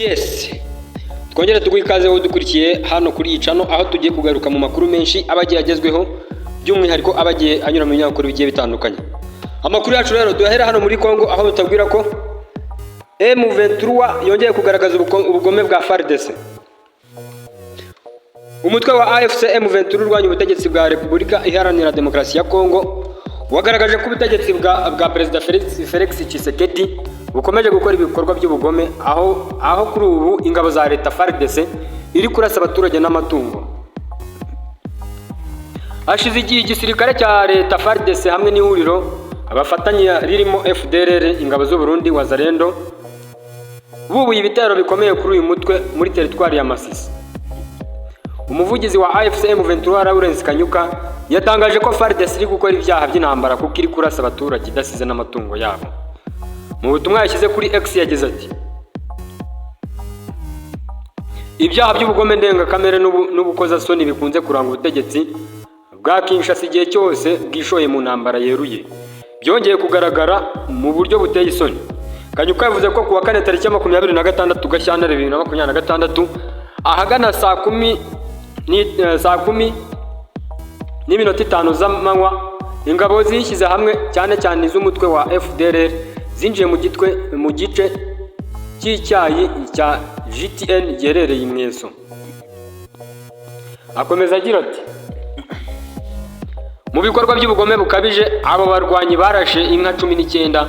Yes, twongere tuguhe ikaze aho dukurikiye hano kuri iyi channel aho tugiye kugaruka mu makuru menshi abagiye agezweho by'umwihariko abagiye anyura mu binyamakuru bigiye bitandukanye. Amakuru yacu rero duhera hano muri Kongo aho tutabwira ko M23 yongeye kugaragaza ubugome bwa FARDC. Umutwe wa AFC M23 urwanya ubutegetsi bwa Repubulika Iharanira Demokarasi ya Kongo wagaragaje ko ubutegetsi bwa Perezida Felix Tshisekedi bukomeje gukora ibikorwa by'ubugome aho kuri ubu ingabo za leta FARDC iri kurasa abaturage n'amatungo. Hashize igihe igisirikare cya leta FARDC hamwe n'ihuriro abafatanya ririmo FDLR, ingabo z'u Burundi, Wazalendo bubuye ibitero bikomeye kuri uyu mutwe muri teritwari ya Masisi. Umuvugizi wa AFC M23 Lawrence Kanyuka yatangaje ko FARDC iri gukora ibyaha by'intambara kuko iri kurasa abaturage idasize n'amatungo yabo. Mu butumwa yashyize kuri X yagize ati: ibyaha by'ubugome ndengakamere n'ubukozasoni bikunze kuranga ubutegetsi bwa Kinshasa igihe cyose bwishoye mu ntambara yeruye byongeye kugaragara mu buryo buteye isoni. Kanyuka yavuze ko kuwa kane tariki 26 Gashyantare 2026 ahagana saa 10:05 z'amanywa ingabo zishyize hamwe cyane cyane iz'umutwe wa FDLR zinjiye mu gice cy'icyayi cya GTN gerereye imweso. Akomeza agira ati: mu bikorwa by'ubugome bukabije abo barwanyi barashe inka 19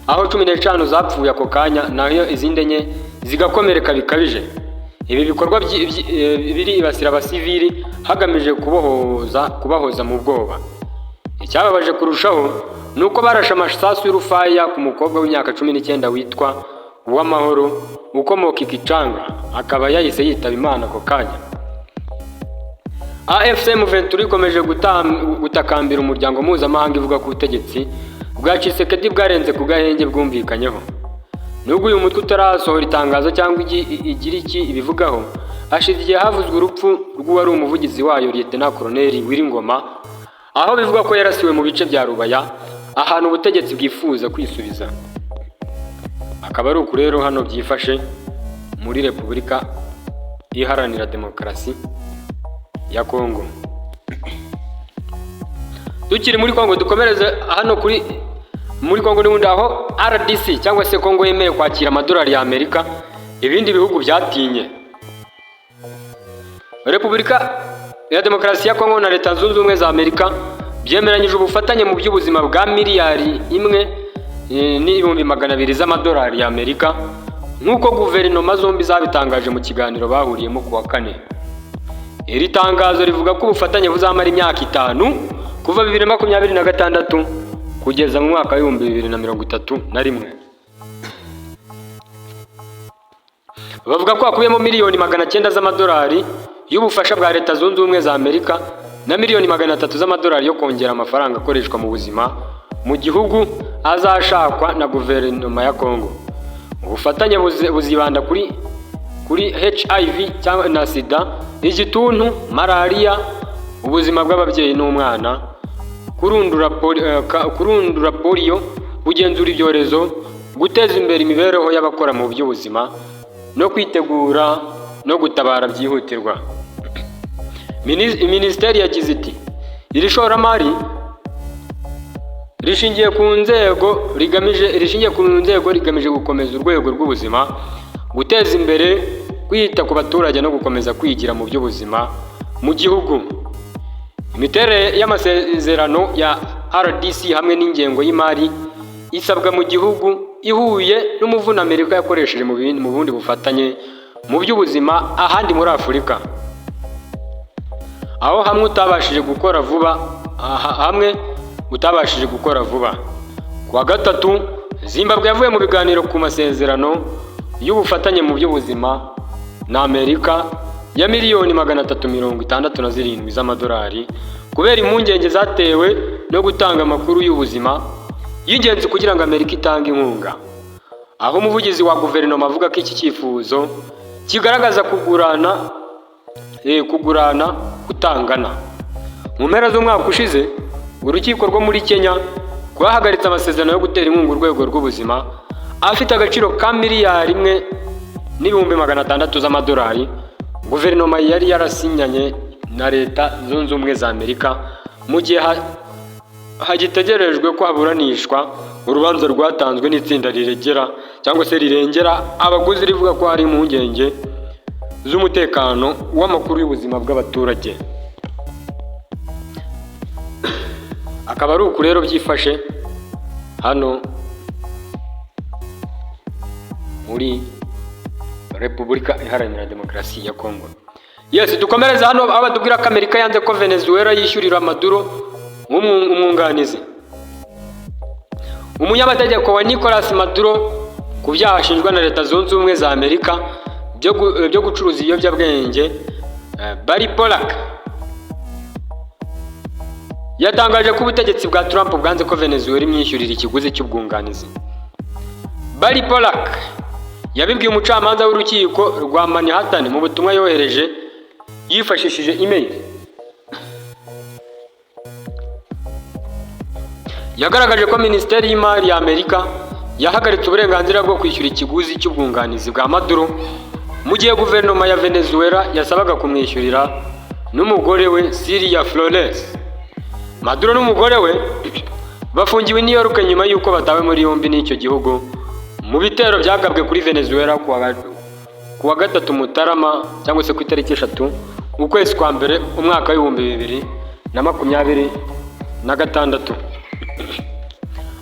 aho 15 zapfuye ako kanya naho izindi enye zigakomereka bikabije. Ibi bikorwa biribasira abasivili hagamije kubahoza mu bwoba. Icyababaje kurushaho nuko barashe amasasu y'urufaya ku mukobwa w'imyaka 19 witwa Uwamahoro ukomoka Ikicanga akaba yahise yitaba Imana ako kanya. AFC M23 ikomeje gutakambira umuryango mpuzamahanga ivuga ko ubutegetsi bwa Tshisekedi bwarenze ku gahenge bwumvikanyeho. Nubwo uyu mutwe utarasohora itangazo cyangwa igira iki ibivugaho, hashize igihe havuzwe urupfu rw'uwari umuvugizi wayo Lieutenant Colonel Wiringoma aho bivuga ko yarasiwe mu bice bya Rubaya ahantu ubutegetsi bwifuza kwisubiza. Akaba ari uku rero hano byifashe muri Repubulika Iharanira Demokarasi ya Kongo. Tukiri muri Kongo dukomereze hano muri Kongo n'ubundi aho RDC cyangwa se Kongo yemeye kwakira amadolari ya Amerika ibindi bihugu byatinye. Repubulika ya Demokarasi ya Kongo na Leta Zunze Ubumwe za Amerika byemeranyije ubufatanye mu by'ubuzima bwa miliyari 1,200,000 z'amadolari ya Amerika nk'uko guverinoma zombi zabitangaje mu kiganiro bahuriyemo kuwa kane. Iri tangazo rivuga ko ubufatanye buzamara imyaka 5 kuva 2026 kugeza mu mwaka wa 2031. Bavuga ko hakubiyemo miliyoni 900 z'amadolari y'ubufasha bwa Leta Zunze Ubumwe za Amerika na miliyoni 300 z'amadolari yo kongera amafaranga akoreshwa mu buzima mu gihugu azashakwa na guverinoma ya Kongo. Ubufatanye buzibanda kuri HIV cyangwa na sida, igituntu, malaria, ubuzima bw'ababyeyi n'umwana, kurundura polio, kugenzura ibyorezo, guteza imbere imibereho y'abakora mu by'ubuzima no kwitegura no gutabara byihutirwa. Minisiteri yagize iti: iri shoramari rishingiye ku nzego rigamije gukomeza urwego rw'ubuzima, guteza imbere kwita ku baturage no gukomeza kwigira mu by'ubuzima mu gihugu. Imiterere y'amasezerano ya RDC hamwe n'ingengo y'imari isabwa mu gihugu ihuye n'umuvuna Amerika yakoresheje mu bundi bufatanye mu by'ubuzima ahandi muri Afurika. Aho hamwe utabashije gukora vuba. Kuwa gatatu Zimbabwe yavuye mu biganiro ku masezerano y'ubufatanye mu by'ubuzima na Amerika ya miliyoni 367 z'amadolari kubera impungenge zatewe no gutanga amakuru y'ubuzima y'ingenzi kugira ngo Amerika itange inkunga. Aho umuvugizi wa guverinoma avuga ko iki cyifuzo kigaragaza kugurana kutangana. Mu mpera z'umwaka ushize urukiko rwo muri Kenya rwahagaritse amasezerano yo gutera inkunga urwego rw'ubuzima afite agaciro ka miliyari n'ibihumbi 600 z'amadolari guverinoma yari yarasinyanye na Leta Zunze Ubumwe za Amerika mu gihe hagitegerejwe ko haburanishwa urubanza rwatanzwe n'itsinda riregera cyangwa se rirengera abaguzi rivuga ko hari impungenge z'umutekano w'amakuru y'ubuzima bw'abaturage. Akaba ari uku rero byifashe hano muri Repubulika Iharanira Demokarasi ya Kongo. Yes, dukomereza hano aho batubwira ko Amerika yanze ko Venezuela yishyurira Maduro umwunganizi. Umunyamategeko wa Nicolas Maduro ku byaha ashinjwa na Leta Zunze Ubumwe za Amerika byo gucuruza ibiyobyabwenge, Barry Polak yatangaje ko ubutegetsi bwa Trump bwanze ko Venezuela imwishyurira ikiguzi cy'ubwunganizi. Barry Polak yabibwiye umucamanza w'urukiko rwa Manhattan mu butumwa yohereje yifashishije email. Yagaragaje ko Minisiteri y'Imari ya Amerika yahagaritse uburenganzira bwo kwishyura ikiguzi cy'ubwunganizi bwa Maduro mu gihe guverinoma ya Venezuela yasabaga kumwishyurira n'umugore we Cilia Flores. Maduro n'umugore we bafungiwe i New York nyuma y'uko batawe muri yombi n'icyo gihugu mu bitero byagabwe kuri Venezuela kuwa 3 Mutarama cyangwa se ku itariki 3 ukwezi kwa mbere umwaka w'2026.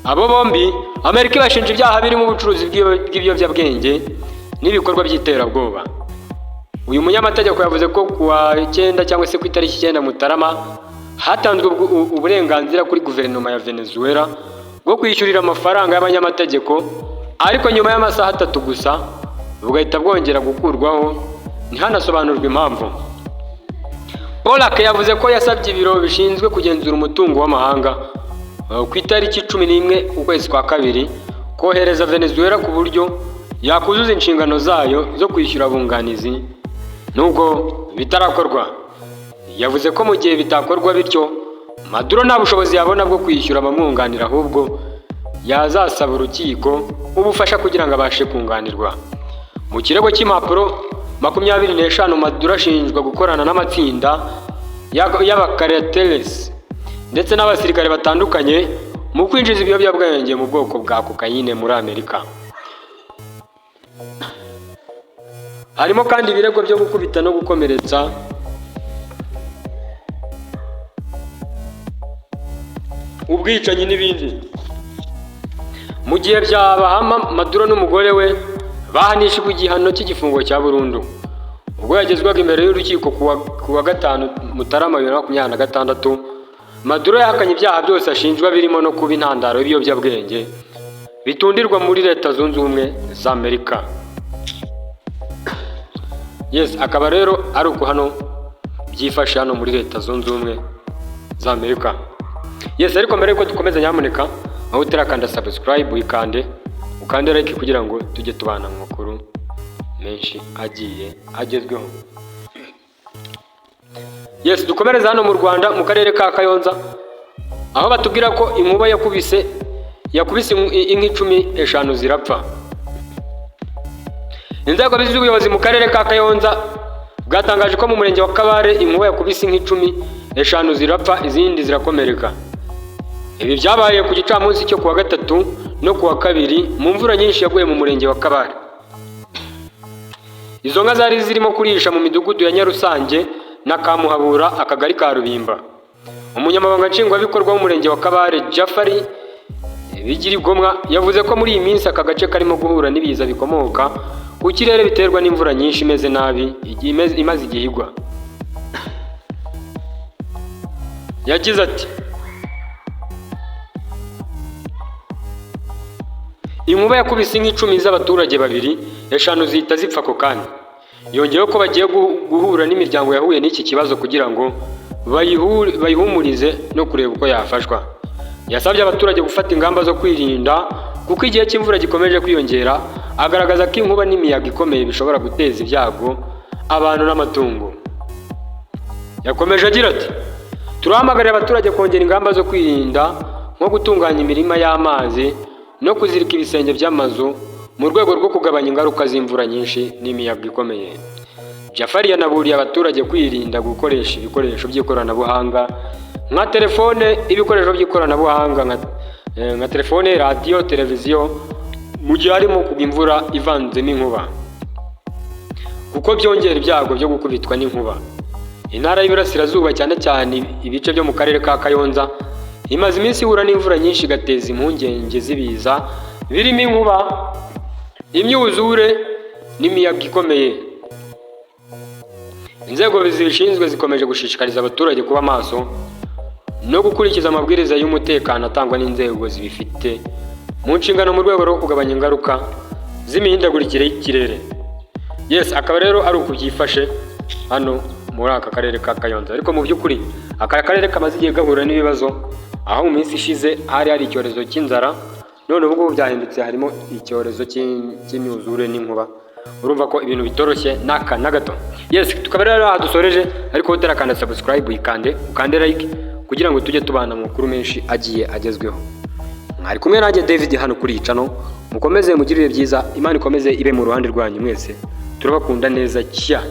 Abo bombi Amerika ibashinja ibyaha birimo ubucuruzi bw'ibiyobyabwenge n'ibikorwa by'iterabwoba. Uyu munyamategeko yavuze ko kuwa 9 cyangwa se ku itariki 9 Mutarama hatanzwe uburenganzira kuri guverinoma ya Venezuela bwo kwishyurira amafaranga y'abanyamategeko, ariko nyuma y'amasaha 3 gusa bugahita bwongera gukurwaho ntihanasobanurwe impamvu. Polak yavuze ko yasabye ibiro bishinzwe kugenzura umutungo w'amahanga ku itariki 11 ukwezi kwa kabiri kohereza Venezuela ku buryo yakuzuza inshingano zayo zo kwishyura abunganizi, nubwo bitarakorwa. Yavuze ko mu gihe bitakorwa bityo Maduro nta bushobozi yabona bwo kwishyura abamwunganira, ahubwo yazasaba urukiko ubufasha kugira ngo abashe kunganirwa. Mu kirego cy'impapuro 25 Maduro ashinjwa gukorana n'amatsinda y'abakarteles ndetse n'abasirikare batandukanye mu kwinjiza ibiyobyabwenge mu bwoko bwa kokayine muri Amerika. Harimo kandi ibirego byo gukubita no gukomeretsa, ubwicanyi n'ibindi. Mu gihe byabahama Maduro n'umugore we bahanishijwe igihano cy'igifungo cya burundu ubwo yagezwaga imbere y'urukiko kuwa 5 Mutarama 2026. Maduro yahakanye ibyaha byose ashinjwa birimo no kuba intandaro y'ibiyobyabwenge bitundirwa muri Leta Zunze Ubumwe za Amerika. Yes, akaba rero ari uko hano byifashe hano muri Leta Zunze Ubumwe za Amerika. Yes, ariko mbere yuko dukomeza nyamuneka aho utarakanda subscribe ukande like kugira ngo tujye tubana mu makuru menshi agiye agezweho. Yes, dukomereza hano mu Rwanda mu karere ka Kayonza aho batubwira ko inkuba yakubise inka 15 zirapfa. Inzego z'ubuyobozi mu karere ka Kayonza bwatangaje ko mu murenge wa Kabare inkuba yakubise inka 15 zirapfa, izindi zirakomereka. Ibi byabaye ku gicamunsi cyo kuwa 3 no kuwa 2 mu mvura nyinshi yaguye mu murenge wa Kabare. Izo nka zari zirimo kurisha mu midugudu ya Nyarusange na Kamuhabura, akagari ka Rubimba. Umunyamabanga nshingwabikorwa w'umurenge wa Kabare Jafari Bigirigomwa yavuze ko muri iyi minsi aka gace karimo guhura n'ibiza bikomoka ku kirere biterwa n'imvura nyinshi imeze nabi imaze igihe igwa. Yagize ati inkuba yakubise inka 10 z'abaturage babiri, 5 zihita zipfa ako kanya. Yongeyeho ko bagiye guhura n'imiryango yahuye n'iki kibazo kugira ngo bayihumurize no kureba uko yafashwa. Yasabye abaturage gufata ingamba zo kwirinda kuko igihe cy'imvura gikomeje kwiyongera, agaragaza ko inkuba n'imiyaga ikomeye bishobora guteza ibyago abantu n'amatungo. Yakomeje agira ati turahamagarira abaturage kongera ingamba zo kwirinda nko gutunganya imirima y'amazi no kuzirika ibisenge by'amazu mu rwego rwo kugabanya ingaruka z'imvura nyinshi n'imiyaga ikomeye. Jafari yanaburiye abaturage kwirinda gukoresha ibikoresho by'ikoranabuhanga nka telefone, ibikoresho by'ikoranabuhanga nka telefone, radiyo, televiziyo mu gihe harimo kugwa imvura ivanzemo inkuba, kuko byongera ibyago byo gukubitwa n'inkuba. Intara y'Iburasirazuba cyane cyane ibice byo mu karere ka Kayonza imaze iminsi ihura n'imvura nyinshi igateza impungenge z'ibiza birimo inkuba, imyuzure n'imiyaga ikomeye. Inzego zibishinzwe zikomeje gushishikariza abaturage kuba maso no gukurikiza amabwiriza y'umutekano atangwa n'inzego zibifite mu nshingano mu rwego rwo kugabanya ingaruka z'imihindagurikire y'ikirere. Yes, akaba rero ari uko byifashe hano muri aka karere ka Kayonza. Ariko mu by'ukuri aka karere kamaze igihe gahura n'ibibazo, aho mu minsi ishize hari icyorezo cy'inzara, none ubu ngubu byahindutse harimo icyorezo cy'imyuzure n'inkuba. Urumva ko ibintu bitoroshye n'aka na gato. Yes, tukaba rero dusoreje, ariko utarakanda subscribe ukande like kugira ngo tujye tubana mu makuru menshi agiye agezweho. Mwari kumwe nanjye David hano kuri iyi channel. Mukomeze mugirire byiza, Imana ikomeze ibe mu ruhande rwanyu mwese. Turabakunda neza cyane.